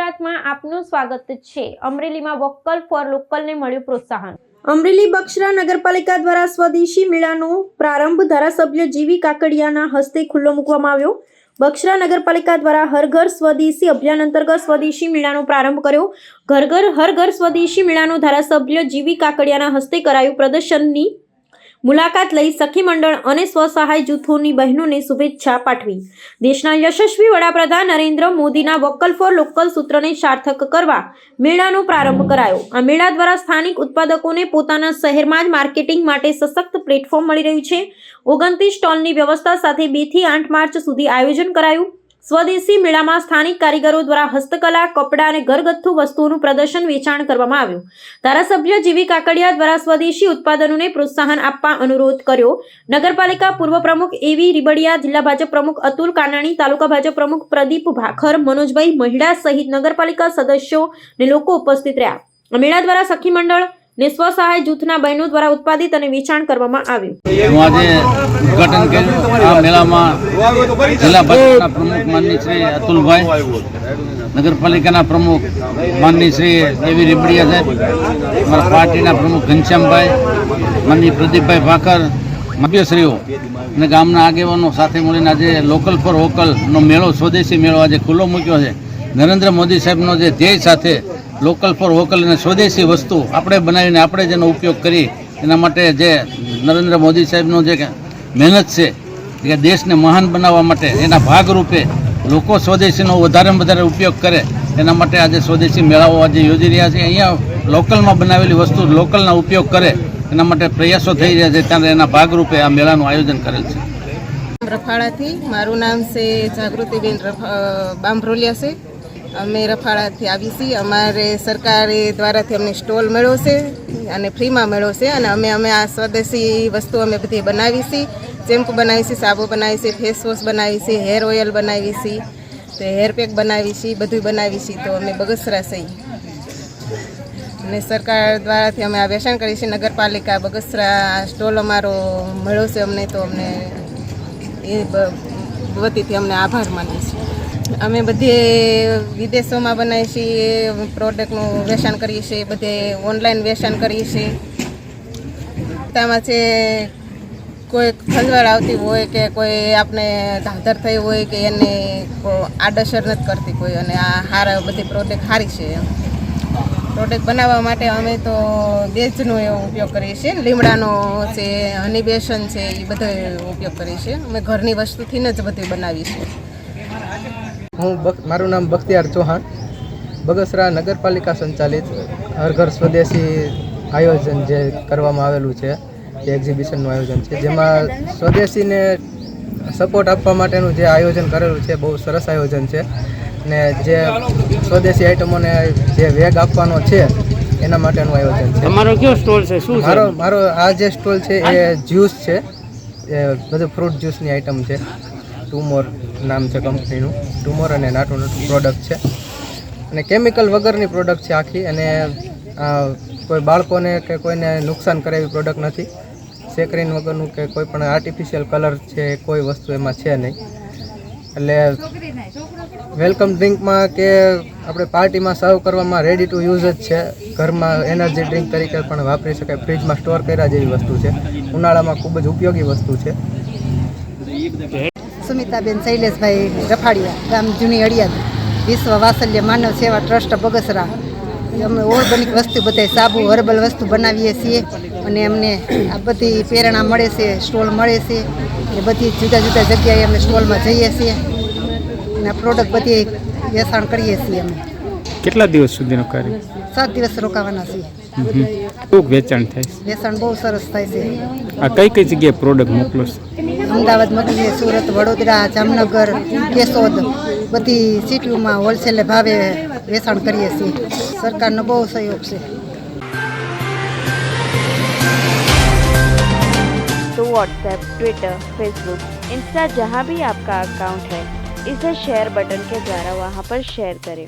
ગુજરાતમાં આપનું સ્વાગત છે। અમરેલીમાં વોકલ ફોર લોકલને મળ્યું પ્રોત્સાહન। અમરેલી બક્ષરા નગરપાલિકા દ્વારા સ્વદેશી મેળાનો પ્રારંભ ધારાસભ્ય જીવી કાકડિયાના હસ્તે ખુલ્લો મૂકવામાં આવ્યો। બક્ષરા નગરપાલિકા દ્વારા હર ઘર સ્વદેશી અભિયાન અંતર્ગત સ્વદેશી મેળાનો પ્રારંભ કર્યો। હર ઘર સ્વદેશી મેળાનો ધારાસભ્ય જીવી કાકડિયાના હસ્તે કરાયું। પ્રદર્શનની મુલાકાત લઈ સખી મંડળ અને સ્વસહાય જૂથોની બહેનોને શુભેચ્છા પાઠવી। દેશના યશસ્વી વડાપ્રધાન નરેન્દ્ર મોદીના વોકલ ફોર લોકલ સૂત્રને સાર્થક કરવા મેળાનો પ્રારંભ કરાયો। આ મેળા દ્વારા સ્થાનિક ઉત્પાદકોને પોતાના શહેરમાં જ માર્કેટિંગ માટે સશક્ત પ્લેટફોર્મ મળી રહ્યું છે। 29 સ્ટોલની વ્યવસ્થા સાથે 2 થી 8 માર્ચ સુધી આયોજન કરાયું। સ્વદેશી મેળામાં સ્થાનિક કારીગરો દ્વારા હસ્તકલા, કપડાં અને ઘરગથ્થુ વસ્તુઓનું પ્રદર્શન વેચાણ કરવામાં આવ્યું। ધારાસભ્ય જીવી કાકડિયા દ્વારા સ્વદેશી ઉત્પાદનોને પ્રોત્સાહન આપવા અનુરોધ કર્યો। નગરપાલિકા પૂર્વ પ્રમુખ એવી રીબડિયા, જિલ્લા ભાજપ પ્રમુખ અતુલ કાનાણી, તાલુકા ભાજપ પ્રમુખ પ્રદીપ ભાખર, મનોજભાઈ મહિડા સહિત નગરપાલિકા સદસ્યો અને લોકો ઉપસ્થિત રહ્યા। આ મેળા દ્વારા સખી મંડળ ને સ્વસહાય જૂથના બહેનો દ્વારા ઉત્પાદિત અને વેચાણ કરવામાં આવ્યું। આજે ઉદ્ઘાટન કર્યું। આ મેળામાં જિલ્લા ભાજપના પ્રમુખ માનની શ્રી અતુલભાઈ, નગરપાલિકાના પ્રમુખ માનની શ્રી એવી રીબડિયા સાહેબ, અમારા પાર્ટીના પ્રમુખ ઘનશ્યામભાઈ, માનની પ્રદીપભાઈ ભાકર, મધ્યશ્રીઓ અને ગામના આગેવાનો સાથે મળીને આજે લોકલ ફોર વોકલનો મેળો, સ્વદેશી મેળો આજે ખુલ્લો મૂક્યો છે। નરેન્દ્ર મોદી સાહેબનો જે ધ્યેય સાથે લોકલ ફોર વોકલ અને સ્વદેશી વસ્તુ આપણે બનાવીને આપણે જેનો ઉપયોગ કરી, એના માટે જે નરેન્દ્ર મોદી સાહેબનો જે મહેનત છે કે દેશને મહાન બનાવવા માટે, એના ભાગરૂપે લોકો સ્વદેશીનો વધારેમાં વધારે ઉપયોગ કરે એના માટે આજે સ્વદેશી મેળાઓ આજે યોજી રહ્યા છે। અહીંયા લોકલમાં બનાવેલી વસ્તુ લોકલના ઉપયોગ કરે એના માટે પ્રયાસો થઈ રહ્યા છે, ત્યારે એના ભાગરૂપે આ મેળાનું આયોજન કરેલ છે। રફાળાથી મારું નામ છે જાગૃતિબેન બામભરોલિયા છે। અમે રફાળાથી આવી છીએ। અમારે સરકાર દ્વારાથી અમને સ્ટોલ મળ્યો છે અને ફ્રીમાં મળ્યો છે, અને અમે આ સ્વદેશી વસ્તુ અમે બધી બનાવી છીએ। શેમ્પુ બનાવી છીએ, સાબુ બનાવી છીએ, ફેસ વોશ બનાવી છીએ, હેર ઓઇલ બનાવી છીએ, તે હેર પેક બનાવી છીએ, બધું બનાવી છીએ। તો અમે બગસરા છીએ અને સરકાર દ્વારાથી અમે આ વેચાણ કરીએ છીએ। નગરપાલિકા બગસરા સ્ટોલ અમારો મળ્યો છે અમને, તો અમને એ વતીથી અમને આભાર માનીએ છીએ। અમે બધે વિદેશોમાં બનાવીએ છીએ, પ્રોડક્ટનું વેચાણ કરીએ છીએ, બધે ઓનલાઈન વેચાણ કરીએ છીએ। તેમાં છે કોઈ ખંજવાળ આવતી હોય કે કોઈ આપણે ધાધર થઈ હોય કે એને આડઅસર નથી કરતી કોઈ, અને આ સારા બધી પ્રોડક્ટ સારી છે। પ્રોડક્ટ બનાવવા માટે અમે તો બેઝનો એવો ઉપયોગ કરીએ છીએ। લીમડાનો છે, હની બેસન છે, એ બધો ઉપયોગ કરીએ છીએ। અમે ઘરની વસ્તુથી જ બધું બનાવીએ છીએ। મારું નામ બખ્તિયાર ચૌહાણ, બગસરા નગરપાલિકા સંચાલિત હર ઘર સ્વદેશી આયોજન જે કરવામાં આવેલું છે, એ એક્ઝિબિશનનું આયોજન છે, જેમાં સ્વદેશીને સપોર્ટ આપવા માટેનું જે આયોજન કરેલું છે, બહુ સરસ આયોજન છે। ને જે સ્વદેશી આઇટમોને જે વેગ આપવાનો છે એના માટેનું આયોજન છે। તમારો કયો સ્ટોલ છે? શું મારો આ જે સ્ટોલ છે એ જ્યુસ છે, એ બધું ફ્રૂટ જ્યુસની આઇટમ છે। ટુમોર નામ છે કંપનીનું, ટુમોર અને નાટુ પ્રોડક્ટ છે, અને કેમિકલ વગરની પ્રોડક્ટ છે આખી, અને કોઈ બાળકોને કે કોઈને નુકસાન કરે એવી પ્રોડક્ટ નથી। સેકરીન વગરનું કે કોઈ પણ આર્ટિફિશિયલ કલર છે કોઈ વસ્તુ એમાં છે નહીં। એટલે વેલકમ ડ્રિંકમાં કે આપણે પાર્ટીમાં સર્વ કરવામાં રેડી ટુ યુઝ જ છે। ઘરમાં એનર્જી ડ્રિંક તરીકે પણ વાપરી શકાય, ફ્રીજમાં સ્ટોર કર્યા જેવી વસ્તુ છે, ઉનાળામાં ખૂબ જ ઉપયોગી વસ્તુ છે। સુમિતાબેન શૈલેષભાઈ રફાડિયા, ગામ જૂની અડિયાદ, વિશ્વ વાત્સલ્ય માનવ સેવા ટ્રસ્ટ બગસરા। અમે ઓર્ગેનિક વસ્તુ બધા સાબુ, હર્બલ વસ્તુ બનાવીએ છીએ, અને અમને આ બધી પ્રેરણા મળે છે, સ્ટોલ મળે છે, એ બધી જુદા જુદા જગ્યાએ અમે સ્ટોલમાં જઈએ છીએ અને આ પ્રોડક્ટ બધી વેચાણ કરીએ છીએ। અમે કેટલા દિવસ સુધીનો કાર્ય? 7 દિવસ રોકાવાના છીએ। ખૂબ વેચાણ થાય છે? વેચાણ બહુ સરસ થાય છે। આ કઈ કઈ જગ્યાએ પ્રોડક્ટ મોકલો છો? અમદાવાદ મોકલીએ, સુરત, વડોદરા, જામનગર, કેશોદ, બધી સિટીઓમાં હોલસેલ ભાવે વેચાણ કરીએ છીએ। સરકારનો બહુ સહયોગ છે। तो व्हाट्सएप, ट्विटर, फेसबुक, इंस्टा जहाँ भी आपका अकाउंट है, इसे शेयर बटन के द्वारा वहाँ पर शेयर करें।